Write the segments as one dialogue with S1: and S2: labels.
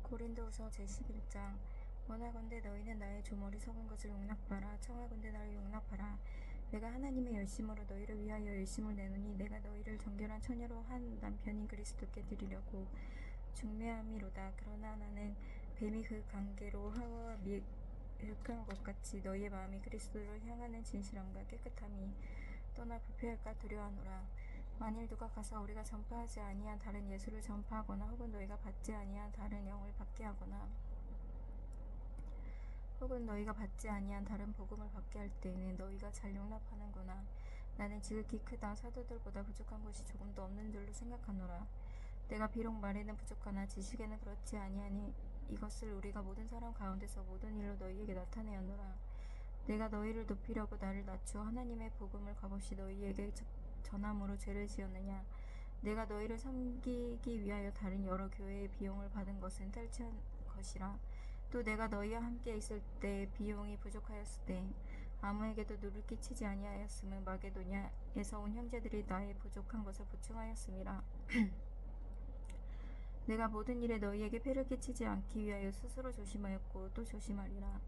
S1: 고린도후서 제11장. 원하건대 너희는 나의 좀 어리석은 것을 용납하라. 청하건대 나를 용납하라. 내가 하나님의 열심으로 너희를 위하여 열심을 내노니 내가 너희를 정결한 처녀로 한 남편인 그리스도께 드리려고 중매함이로다. 그러나 나는 뱀이 그 관계로 하와와 미흡한 것 같이 너희의 마음이 그리스도를 향하는 진실함과 깨끗함이 떠나 부패할까 두려워하노라. 만일 누가 가서 우리가 전파하지 아니한 다른 예수를 전파하거나 혹은 너희가 받지 아니한 다른 영을 받게 하거나 혹은 너희가 받지 아니한 다른 복음을 받게 할 때에는 너희가 잘 용납하는구나. 나는 지극히 크다. 사도들보다 부족한 것이 조금도 없는 줄로 생각하노라. 내가 비록 말에는 부족하나 지식에는 그렇지 아니하니 이것을 우리가 모든 사람 가운데서 모든 일로 너희에게 나타내었노라. 내가 너희를 높이려고 나를 낮추어 하나님의 복음을 값없이 너희에게 전함으로 죄를 지었느냐. 내가 너희를 섬기기 위하여 다른 여러 교회의 비용을 받은 것은 탈취한 것이라. 또 내가 너희와 함께 있을 때 비용이 부족하였을 때 아무에게도 누를 끼치지 아니하였음은 마게도냐에서 온 형제들이 나의 부족한 것을 보충하였음이라. 내가 모든 일에 너희에게 폐를 끼치지 않기 위하여 스스로 조심하였고 또 조심하리라.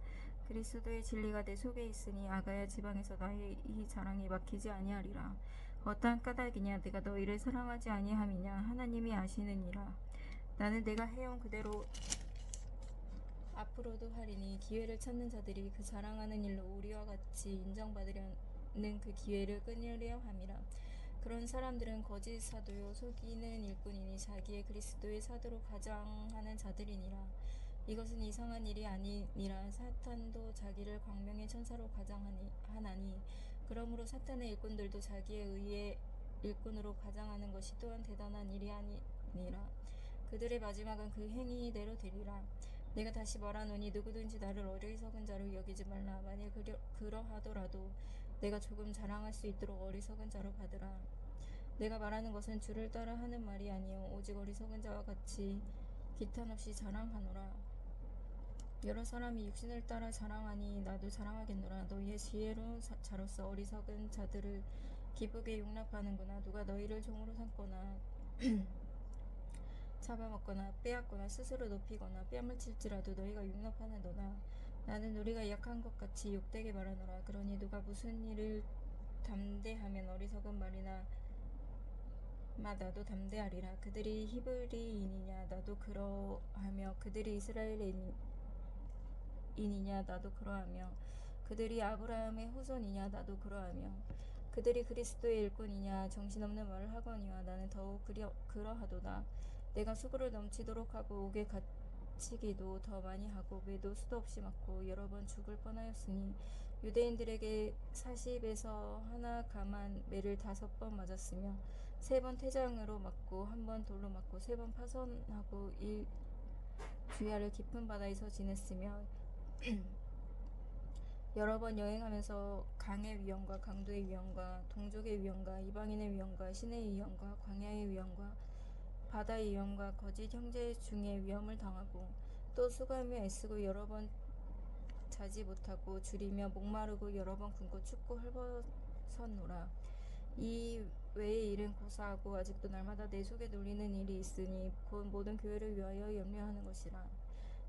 S1: 그리스도의 진리가 내 속에 있으니 아가야 지방에서 나의 이 자랑이 막히지 아니하리라. 어떠한 까닭이냐. 내가 너희를 사랑하지 아니함이냐. 하나님이 아시느니라. 나는 내가 해온 그대로 앞으로도 하리니 기회를 찾는 자들이 그 자랑하는 일로 우리와 같이 인정받으려는 그 기회를 끊으려 함이라. 그런 사람들은 거짓 사도요 속이는 일꾼이니 자기의 그리스도의 사도로 가장하는 자들이니라. 이것은 이상한 일이 아니니라. 사탄도 자기를 광명의 천사로 가장하나니 그러므로 사탄의 일꾼들도 자기의 의의 일꾼으로 가장하는 것이 또한 대단한 일이 아니니라. 그들의 마지막은 그 행위대로 되리라. 내가 다시 말하노니 누구든지 나를 어리석은 자로 여기지 말라. 만일 그러하더라도 내가 조금 자랑할 수 있도록 어리석은 자로 받으라. 내가 말하는 것은 주를 따라 하는 말이 아니요 오직 어리석은 자와 같이 기탄 없이 자랑하노라. 여러 사람이 육신을 따라 자랑하니 나도 자랑하겠노라. 너희의 지혜로운 자로서 어리석은 자들을 기쁘게 용납하는구나. 누가 너희를 종으로 삼거나 잡아먹거나 빼앗거나 스스로 높이거나 뺨을 칠지라도 너희가 용납하는도다. 나는 우리가 약한 것 같이 욕되게 말하노라. 그러니 누가 무슨 일을 담대하면 어리석은 말이나 나도 담대하리라. 그들이 히브리인이냐 나도 그러하며 그들이 이스라엘인이냐 나도 그러하며 그들이 아브라함의 후손이냐 나도 그러하며 그들이 그리스도의 일꾼이냐 정신없는 말을 하거니와 나는 더욱 그러하도다. 내가 수고를 넘치도록 하고 옥에 갇히기도 더 많이 하고 매도 수도 없이 맞고 여러 번 죽을 뻔하였으니 유대인들에게 40에서 하나 감한 매를 5번 맞았으며 3번 태장으로 맞고 1번 돌로 맞고 3번 파선하고 주야를 깊은 바다에서 지냈으며 여러 번 여행하면서 강의 위험과 강도의 위험과 동족의 위험과 이방인의 위험과 신의 위험과 광야의 위험과 바다의 위험과 거짓 형제 중에 위험을 당하고 또 수고하며 애쓰고 여러 번 자지 못하고 줄이며 목마르고 여러 번 굶고 춥고 헐벗었노라. 이 외의 일은 고사하고 아직도 날마다 내 속에 눌리는 일이 있으니 곧 모든 교회를 위하여 염려하는 것이라.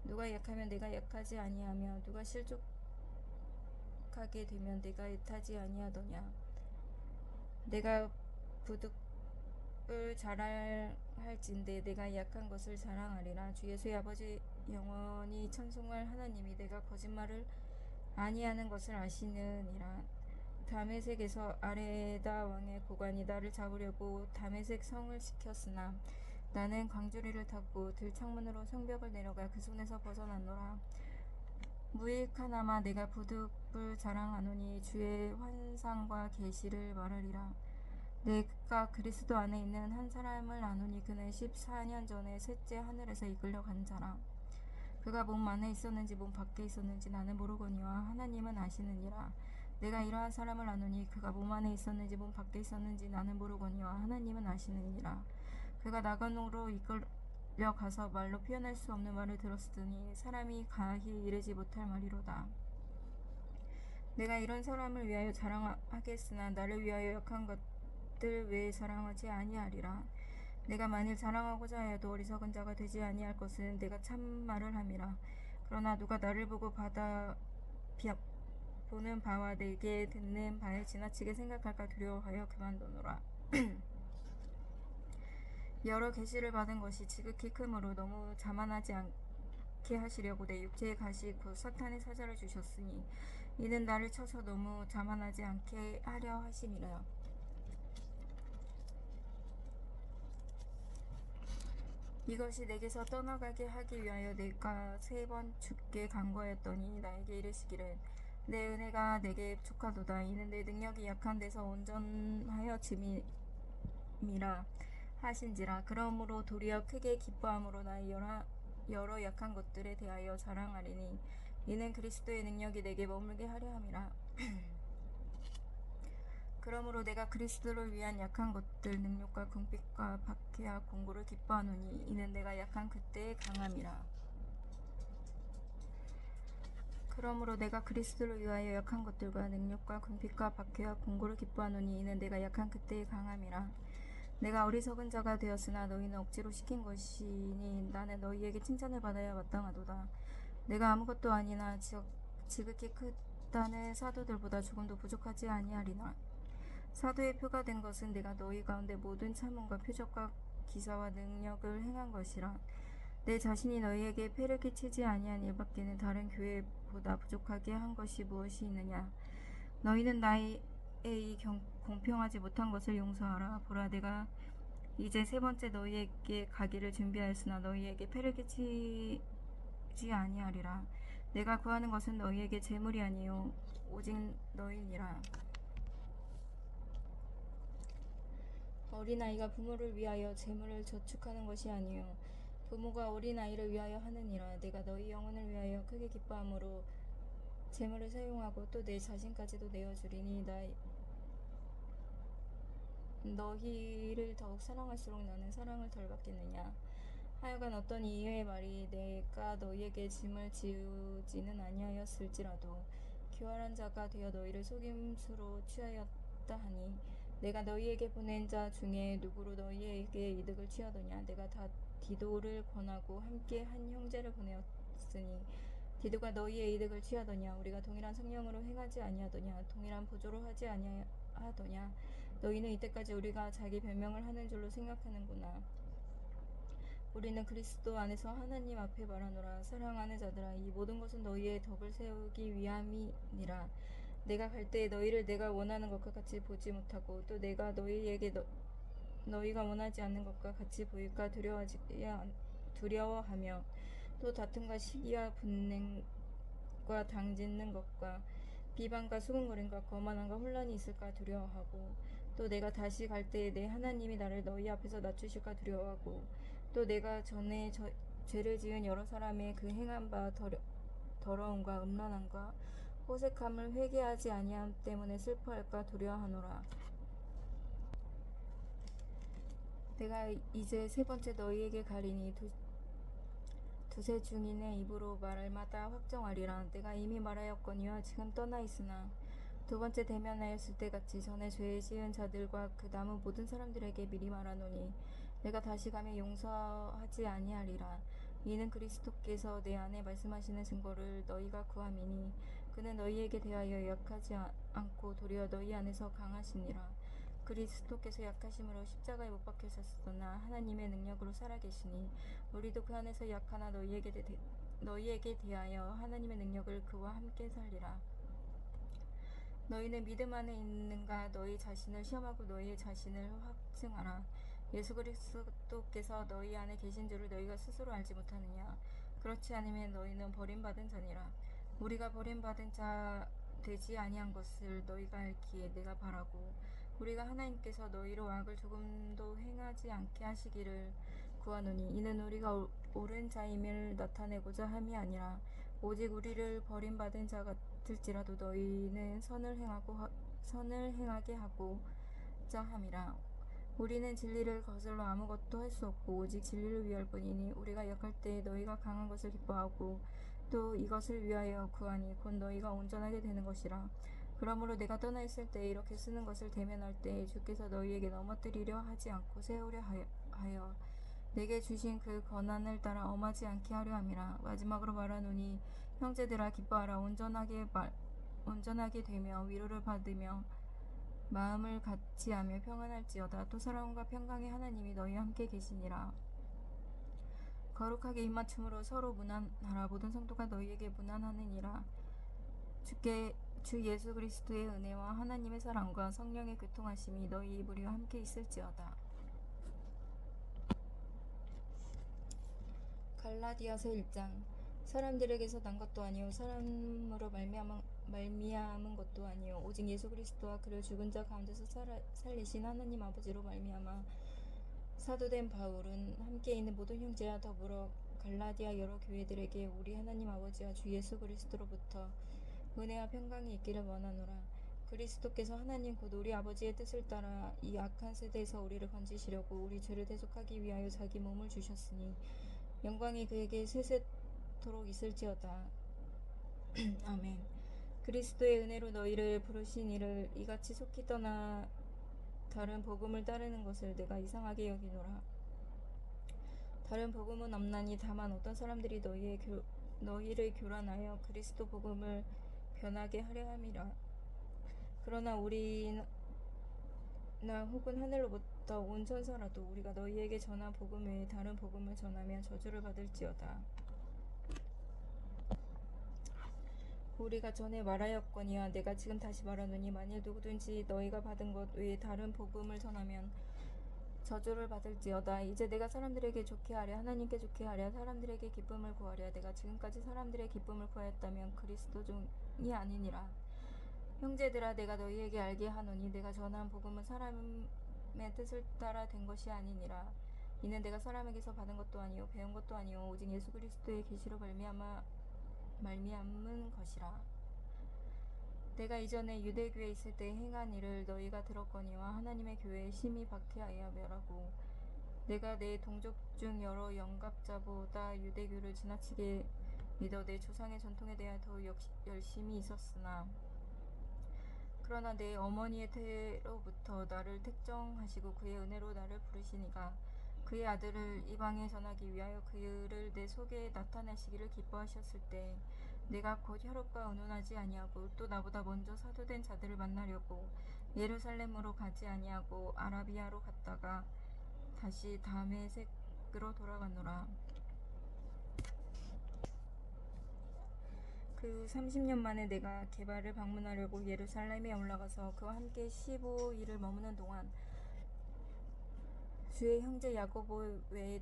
S1: 누가 약하면 내가 약하지 아니하며 누가 실족하게 되면 내가 애타지 아니하더냐. 내가 부득을 자랑할진대 내가 약한 것을 자랑하리라. 주 예수의 아버지 영원히 찬송할 하나님이 내가 거짓말을 아니하는 것을 아시느니라. 다메섹에서 아레다 왕의 고관이 나를 잡으려고 다메섹 성을 시켰으나 나는 광주리를 타고 들창문으로 성벽을 내려가 그 손에서 벗어났노라. 무익하나마 내가 부득불 자랑하노니 주의 환상과 계시를 말하리라. 내가 그리스도 안에 있는 한 사람을 아노니 그는 14년 전에 셋째 하늘에서 이끌려 간 자라. 그가 몸 안에 있었는지 몸 밖에 있었는지 나는 모르거니와 하나님은 아시느니라. 내가 이러한 사람을 아노니 그가 몸 안에 있었는지 몸 밖에 있었는지 나는 모르거니와 하나님은 아시느니라. 그가 나간으로 이끌려 가서 말로 표현할 수 없는 말을 들었으니 사람이 가히 이르지 못할 말이로다. 내가 이런 사람을 위하여 자랑하겠으나 나를 위하여 약한 것들 외에 자랑하지 아니하리라. 내가 만일 자랑하고자 하여도 어리석은 자가 되지 아니할 것은 내가 참 말을 함이라. 그러나 누가 나를 보고 보는 바와 내게 듣는 바에 지나치게 생각할까 두려워하여 그만두노라. 여러 계시를 받은 것이 지극히 크므로 너무 자만하지 않게 하시려고 내 육체의 가시 곧 사탄의 사자를 주셨으니 이는 나를 쳐서 너무 자만하지 않게 하려 하심이라. 이것이 내게서 떠나가게 하기 위하여 내가 3번 주께 간구하였더니 나에게 이르시기를 내 은혜가 내게 족하도다. 이는 내 능력이 약한 데서 온전하여 짐이라 하신지라. 그러므로 도리어 크게 기뻐함으로 나의 여러 약한 것들에 대하여 자랑하리니 이는 그리스도의 능력이 내게 머물게 하려 함이라. 그러므로 내가 그리스도를 위한 약한 것들 능력과 궁핍과 박해와 공고를 기뻐하노니 이는 내가 약한 그때의 강함이라. 그러므로 내가 그리스도를 위하여 약한 것들과 능력과 궁핍과 박해와 공고를 기뻐하노니 이는 내가 약한 그때의 강함이라. 내가 어리석은 자가 되었으나 너희는 억지로 시킨 것이니 나는 너희에게 칭찬을 받아야 마땅하도다. 내가 아무것도 아니나 지극히 크다는 사도들보다 조금도 부족하지 아니하리나. 사도의 표가 된 것은 내가 너희 가운데 모든 참음과 표적과 기사와 능력을 행한 것이라. 내 자신이 너희에게 폐를 끼치지 아니한 일밖에는 다른 교회보다 부족하게 한 것이 무엇이 있느냐. 너희는 나의 이 공평하지 못한 것을 용서하라. 보라, 내가 이제 3번째 너희에게 가기를 준비하였으나 너희에게 폐를 끼치지 아니하리라. 내가 구하는 것은 너희에게 재물이 아니요 오직 너희니라. 어린아이가 부모를 위하여 재물을 저축하는 것이 아니요 부모가 어린아이를 위하여 하느니라. 내가 너희 영혼을 위하여 크게 기뻐함으로 재물을 사용하고 또 내 자신까지도 내어주리니 너희를 더욱 사랑할수록 나는 사랑을 덜 받겠느냐. 하여간 어떤 이의 말이 내가 너희에게 짐을 지우지는 아니하였을지라도 교활한 자가 되어 너희를 속임수로 취하였다 하니 내가 너희에게 보낸 자 중에 누구로 너희에게 이득을 취하더냐. 내가 다 디도를 권하고 함께 한 형제를 보내었으니 디도가 너희의 이득을 취하더냐. 우리가 동일한 성령으로 행하지 아니하더냐. 동일한 보조로 하지 아니하더냐. 너희는 이때까지 우리가 자기 변명을 하는 줄로 생각하는구나. 우리는 그리스도 안에서 하나님 앞에 말하노라. 사랑하는 자들아, 이 모든 것은 너희의 덕을 세우기 위함이니라. 내가 갈 때에 너희를 내가 원하는 것과 같이 보지 못하고 또 내가 너희에게 너희가 원하지 않는 것과 같이 보일까 두려워하며 또 다툼과 시기와 분냉과 당짓는 것과 비방과 수군거림과 거만함과 혼란이 있을까 두려워하고 또 내가 다시 갈 때에 내 하나님이 나를 너희 앞에서 낮추실까 두려워하고 또 내가 전에 죄를 지은 여러 사람의 그 행한 바 더러움과 음란함과 호색함을 회개하지 아니함 때문에 슬퍼할까 두려워하노라. 내가 이제 3번째 너희에게 가리니 두세 중인의 입으로 말할마다 확정하리라. 내가 이미 말하였거니와 지금 떠나 있으나 2번째 대면하였을 때 같이 전에 죄 지은 자들과 그 남은 모든 사람들에게 미리 말하노니 내가 다시 가면 용서하지 아니하리라. 이는 그리스도께서 내 안에 말씀하시는 증거를 너희가 구함이니 그는 너희에게 대하여 약하지 않고 도리어 너희 안에서 강하시니라. 그리스도께서 약하심으로 십자가에 못 박히셨으나 하나님의 능력으로 살아계시니 우리도 그 안에서 약하나 너희에게 대하여 하나님의 능력을 그와 함께 살리라. 너희는 믿음 안에 있는가. 너희 자신을 시험하고 너희 자신을 확증하라. 예수 그리스도께서 너희 안에 계신 줄을 너희가 스스로 알지 못하느냐. 그렇지 않으면 너희는 버림받은 자니라. 우리가 버림받은 자 되지 아니한 것을 너희가 알기에 내가 바라고 우리가 하나님께서 너희로 악을 조금도 행하지 않게 하시기를 구하노니 이는 우리가 옳은 자임을 나타내고자 함이 아니라 오직 우리를 버림받은 자 같을지라도 너희는 선을 행하게 하고자 함이라. 우리는 진리를 거슬러 아무것도 할 수 없고 오직 진리를 위할 뿐이니 우리가 약할 때에 너희가 강한 것을 기뻐하고 또 이것을 위하여 구하니 곧 너희가 온전하게 되는 것이라. 그러므로 내가 떠나 있을 때에 이렇게 쓰는 것을 대면할 때에 주께서 너희에게 넘어뜨리려 하지 않고 세우려 하여 내게 주신 그 권한을 따라 엄하지 않게 하려 함이라. 마지막으로 말하노니 형제들아 기뻐하라. 온전하게 되며 위로를 받으며 마음을 같이하며 평안할지어다. 또 사랑과 평강의 하나님이 너희와 함께 계시니라. 거룩하게 입맞춤으로 서로 문안하라. 모든 성도가 너희에게 문안하느니라. 주 예수 그리스도의 은혜와 하나님의 사랑과 성령의 교통하심이 너희 이불이와 함께 있을지어다. 갈라디아서 1장. 사람들에게서 난 것도 아니요 사람으로 말미암은 것도 아니요 오직 예수 그리스도와 그를 죽은 자 가운데서 살리신 하나님 아버지로 말미암아 사도된 바울은 함께 있는 모든 형제와 더불어 갈라디아 여러 교회들에게 우리 하나님 아버지와 주 예수 그리스도로부터 은혜와 평강이 있기를 원하노라. 그리스도께서 하나님 곧 우리 아버지의 뜻을 따라 이 악한 세대에서 우리를 건지시려고 우리 죄를 대속하기 위하여 자기 몸을 주셨으니 영광이 그에게 세세토록 있을지어다. 아멘. 그리스도의 은혜로 너희를 부르신 이를 이같이 속히 떠나 다른 복음을 따르는 것을 내가 이상하게 여기노라. 다른 복음은 없나니 다만 어떤 사람들이 너희를 교란하여 그리스도 복음을 변하게 하려 함이라. 그러나 우리나 혹은 하늘로부터 온 천사라도 우리가 너희에게 전한 복음 외에 다른 복음을 전하면 저주를 받을지어다. 우리가 전에 말하였거니와 내가 지금 다시 말하노니 만일 누구든지 너희가 받은 것 외에 다른 복음을 전하면 저주를 받을지어다. 이제 내가 사람들에게 좋게 하랴 하나님께 좋게 하랴 사람들에게 기쁨을 구하랴. 내가 지금까지 사람들의 기쁨을 구하였다면 그리스도종이 아니니라. 형제들아 내가 너희에게 알게 하노니 내가 전한 복음은 사람의 뜻을 따라 된 것이 아니니라. 이는 내가 사람에게서 받은 것도 아니요 배운 것도 아니요 오직 예수 그리스도의 계시로 말미암은 것이라. 내가 이전에 유대교에 있을 때 행한 일을 너희가 들었거니와 하나님의 교회에 심히 박해하여 멸하고 내가 내 동족 중 여러 영갑자보다 유대교를 지나치게 믿어 내 조상의 전통에 대하여 더욱 열심히 있었으나 그러나 내 어머니의 태로부터 나를 택정하시고 그의 은혜로 나를 부르시니가 그의 아들을 이방에 전하기 위하여 그를 내 속에 나타내시기를 기뻐하셨을 때 내가 곧 혈육과 의논하지 아니하고 또 나보다 먼저 사도된 자들을 만나려고 예루살렘으로 가지 아니하고 아라비아로 갔다가 다시 다메섹으로 돌아가노라. 그 후 30년 만에 내가 게바를 방문하려고 예루살렘에 올라가서 그와 함께 15일을 머무는 동안 주의 형제 야고보 외에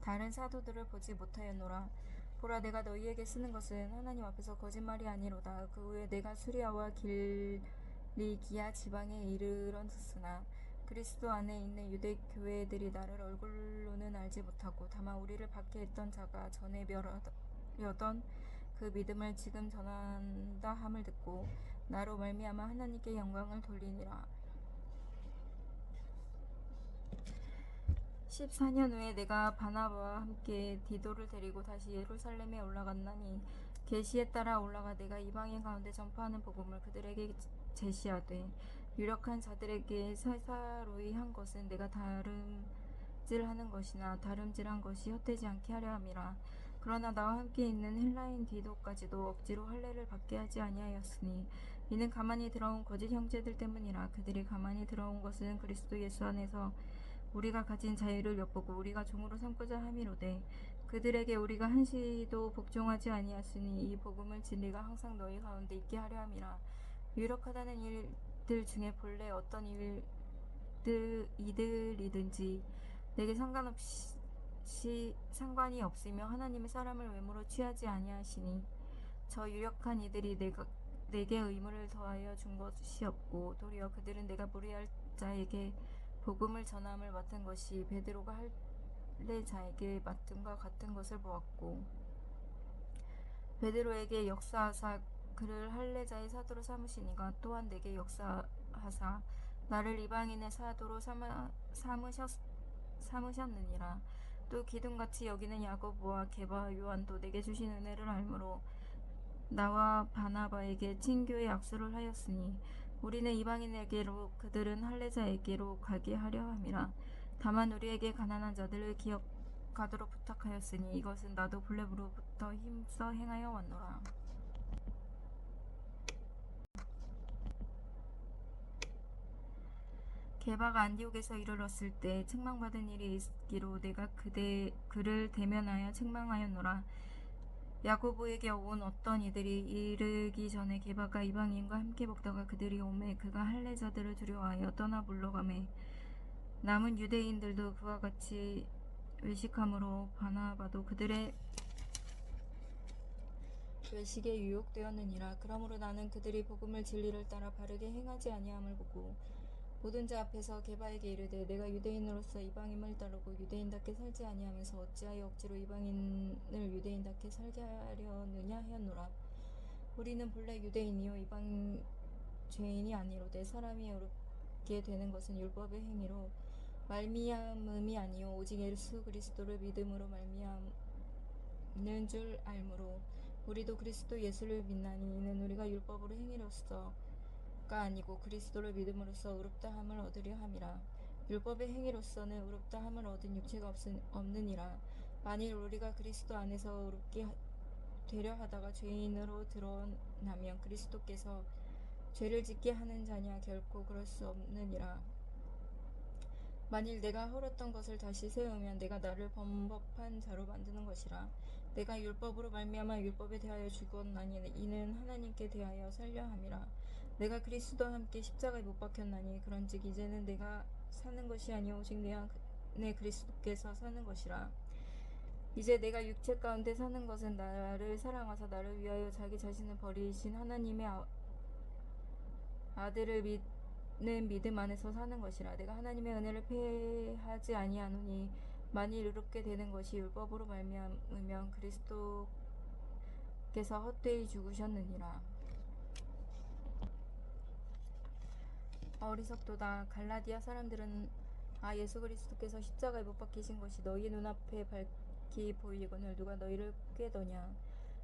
S1: 다른 사도들을 보지 못하였노라. 보라 내가 너희에게 쓰는 것은 하나님 앞에서 거짓말이 아니로다. 그 후에 내가 수리아와 길리기아 지방에 이르렀으나 그리스도 안에 있는 유대 교회들이 나를 얼굴로는 알지 못하고 다만 우리를 박해했던 자가 전에 멸하던 그 믿음을 지금 전한다 함을 듣고 나로 말미암아 하나님께 영광을 돌리니라. 14년 후에 내가 바나바와 함께 디도를 데리고 다시 예루살렘에 올라갔나니 계시에 따라 올라가 내가 이방인 가운데 전파하는 복음을 그들에게 제시하되 유력한 자들에게 사사로이 한 것은 내가 다름질하는 것이나 다름질한 것이 헛되지 않게 하려 함이라. 그러나 나와 함께 있는 헬라인 디도까지도 억지로 할례를 받게 하지 아니하였으니 이는 가만히 들어온 거짓 형제들 때문이라. 그들이 가만히 들어온 것은 그리스도 예수 안에서 우리가 가진 자유를 엿보고 우리가 종으로 삼고자 함이로되 그들에게 우리가 한시도 복종하지 아니하였으니 이 복음을 진리가 항상 너희 가운데 있게 하려 함이라. 유력하다는 일들 중에 본래 어떤 이들이든지 내게 상관이 없으며 하나님의 사람을 외모로 취하지 아니하시니 저 유력한 이들이 내게 의무를 더하여 준 것이 없고 도리어 그들은 내가 무리할 자에게 복음을 전함을 맡은 것이 베드로가 할례자에게 맡음과 같은 것을 보았고 베드로에게 역사하사 그를 할례자의 사도로 삼으시니가 또한 내게 역사하사 나를 이방인의 사도로 삼으셨느니라. 또 기둥같이 여기는 야고보와 게바 요한도 내게 주신 은혜를 알므로 나와 바나바에게 친교의 약속을 하였으니 우리는 이방인에게로 그들은 할례자에게로 가게 하려 함이라. 다만 우리에게 가난한 자들을 기억하도록 부탁하였으니 이것은 나도 본래부터 힘써 행하여 왔노라. 게바가 안디옥에서 이르렀을 때 책망받은 일이 있기로 내가 그를 대면하여 책망하였노라. 야고보에게 온 어떤 이들이 이르기 전에 게바가 이방인과 함께 먹다가 그들이 오매 그가 할례자들을 두려워하여 떠나 물러가매 남은 유대인들도 그와 같이 외식함으로 바나바도 그들의 외식에 유혹되었느니라. 그러므로 나는 그들이 복음을 진리를 따라 바르게 행하지 아니함을 보고 모든 자 앞에서 게바에게 이르되 내가 유대인으로서 이방인을 따르고 유대인답게 살지 아니하면서 어찌하여 억지로 이방인을 유대인답게 살게 하려느냐 하였노라. 우리는 본래 유대인이요 이방 죄인이 아니로되 사람이 어렵게 되는 것은 율법의 행위로 말미암음이 아니요 오직 예수 그리스도를 믿음으로 말미암는 줄 알므로 우리도 그리스도 예수를 믿나니 이는 우리가 율법으로 행위로서가 아니고 그리스도를 믿음으로써 의롭다함을 얻으려 함이라. 율법의 행위로서는 의롭다함을 얻은 육체가 없느니라. 만일 우리가 그리스도 안에서 의롭게 되려 하다가 죄인으로 드러나면 그리스도께서 죄를 짓게 하는 자냐? 결코 그럴 수 없느니라. 만일 내가 헐었던 것을 다시 세우면 내가 나를 범법한 자로 만드는 것이라. 내가 율법으로 말미암아 율법에 대하여 죽었나니 이는 하나님께 대하여 살려 함이라. 내가 그리스도와 함께 십자가에 못 박혔나니 그런즉 이제는 내가 사는 것이 아니요 오직 내 안에 그리스도께서 사는 것이라. 이제 내가 육체 가운데 사는 것은 나를 사랑하사 나를 위하여 자기 자신을 버리신 하나님의 아들을 믿는 믿음 안에서 사는 것이라. 내가 하나님의 은혜를 패하지 아니하노니 만일 의롭게 되는 것이 율법으로 말미암으면 그리스도께서 헛되이 죽으셨느니라. 어리석도다. 갈라디아 사람들은 예수 그리스도께서 십자가에 못 박히신 것이 너희 눈앞에 밝히 보이거늘 누가 너희를 꾀더냐.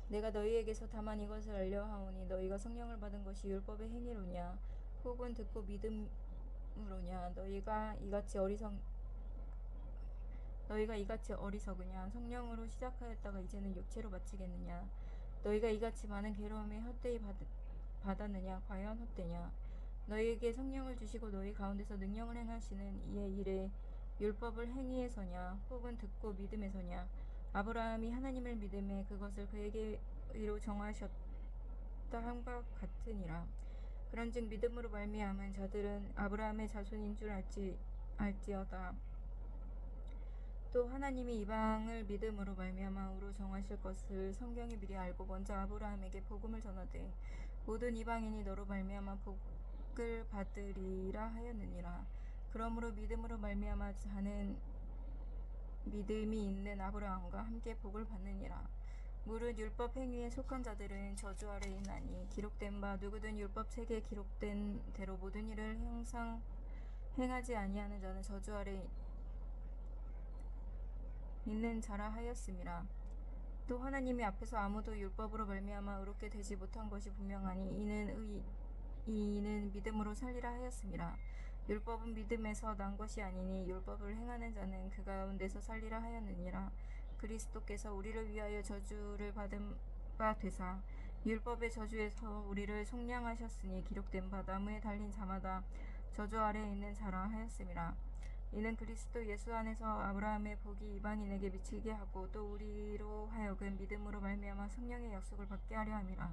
S1: 내가 너희에게서 다만 이것을 알려 하오니 너희가 성령을 받은 것이 율법의 행위로냐 혹은 듣고 믿음으로냐. 너희가 이같이 어리석으냐. 성령으로 시작하였다가 이제는 육체로 마치겠느냐. 너희가 이같이 많은 괴로움에 헛되이 받았느냐. 과연 헛되냐. 너희에게 성령을 주시고 너희 가운데서 능력을 행하시는 이의 일에 율법을 행위에서냐 혹은 듣고 믿음에서냐. 아브라함이 하나님을 믿음에 그것을 그에게 의로 정하셨다 함과 같으니라. 그런즉 믿음으로 말미암은 자들은 아브라함의 자손인 줄 알지어다. 또 하나님이 이방을 믿음으로 말미암아 의로 정하실 것을 성경이 미리 알고 먼저 아브라함에게 복음을 전하되 모든 이방인이 너로 말미암아 복을 받으리라 하였느니라. 그러므로 믿음으로 말미암아 자는 믿음이 있는 아브라함과 함께 복을 받느니라. 무릇 율법 행위에 속한 자들은 저주 아래 있나니 기록된 바 누구든 율법 책에 기록된 대로 모든 일을 행하지 아니하는 자는 저주 아래 있는 자라 하였음이라. 또 하나님의 앞에서 아무도 율법으로 말미암아 의롭게 되지 못한 것이 분명하니 이는 믿음으로 살리라 하였음이라. 율법은 믿음에서 난 것이 아니니 율법을 행하는 자는 그 가운데서 살리라 하였느니라. 그리스도께서 우리를 위하여 저주를 받은 바 되사 율법의 저주에서 우리를 속량하셨으니 기록된 바 나무에 달린 자마다 저주 아래에 있는 자라 하였음이라. 이는 그리스도 예수 안에서 아브라함의 복이 이방인에게 미치게 하고 또 우리로 하여금 믿음으로 말미암아 성령의 약속을 받게 하려 함이라.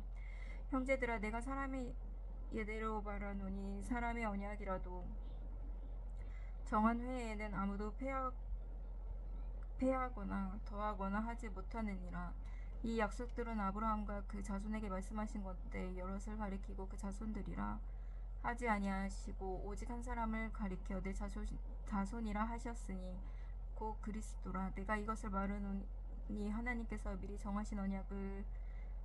S1: 형제들아 내가 사람의 예대로 말하노니 사람의 언약이라도 정한 회에는 아무도 폐하거나 더하거나 하지 못하느니라. 이 약속들은 아브라함과 그 자손에게 말씀하신 건데 여럿을 가리키고 그 자손들이라 하지 아니하시고 오직 한 사람을 가리켜 내 자손이라 하셨으니 곧 그리스도라. 내가 이것을 말하노니 하나님께서 미리 정하신 언약을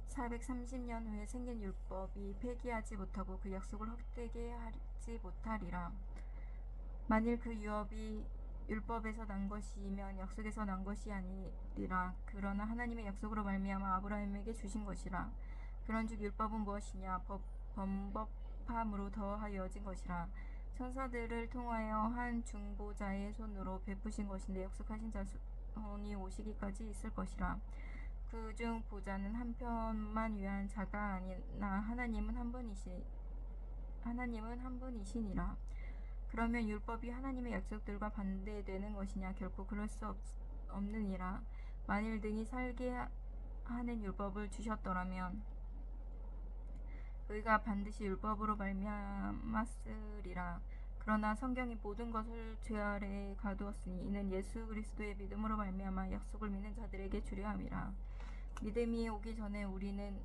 S1: 430년 후에 생긴 율법이 폐기하지 못하고 그 약속을 헛되게 하지 못하리라. 만일 그 유업이 율법에서 난 것이면 약속에서 난 것이 아니리라. 그러나 하나님의 약속으로 말미암아 아브라함에게 주신 것이라. 그런즉 율법은 무엇이냐? 범법한 율법함으로 더하여진 것이라. 천사들을 통하여 한 중보자의 손으로 베푸신 것인데 약속하신 자손이 오시기까지 있을 것이라. 그중 보좌는 한 편만 위한 자가 아니나 하나님은 한 분이시니라. 그러면 율법이 하나님의 약속들과 반대되는 것이냐? 결코 그럴 수 없느니라. 만일 능히 살게 하는 율법을 주셨더라면 의가 반드시 율법으로 말미암았으리라. 그러나 성경이 모든 것을 죄 아래에 가두었으니 이는 예수 그리스도의 믿음으로 말미암아 약속을 믿는 자들에게 주려 함이라. 믿음이 오기 전에 우리는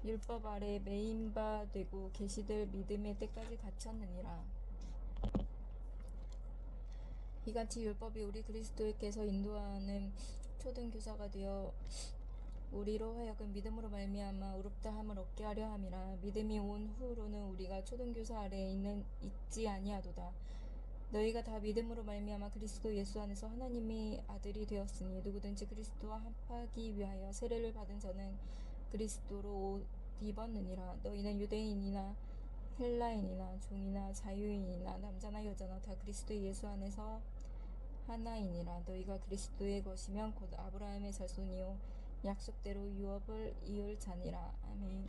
S1: 율법 아래 매인 바 되고 계시될 믿음의 때까지 갇혔느니라. 이같이 율법이 우리 그리스도께서 인도하는 초등교사가 되어 우리로 하여금 믿음으로 말미암아 의롭다함을 얻게 하려 함이라. 믿음이 온 후로는 우리가 초등교사 아래에 있지 아니하도다. 너희가 다 믿음으로 말미암아 그리스도 예수 안에서 하나님의 아들이 되었으니 누구든지 그리스도와 합하기 위하여 세례를 받은 자는 그리스도로 옷 입었느니라. 너희는 유대인이나 헬라인이나 종이나 자유인이나 남자나 여자나 다 그리스도 예수 안에서 하나이니라. 너희가 그리스도의 것이면 곧 아브라함의 자손이요 약속대로 유업을 이을 자니라. 아멘.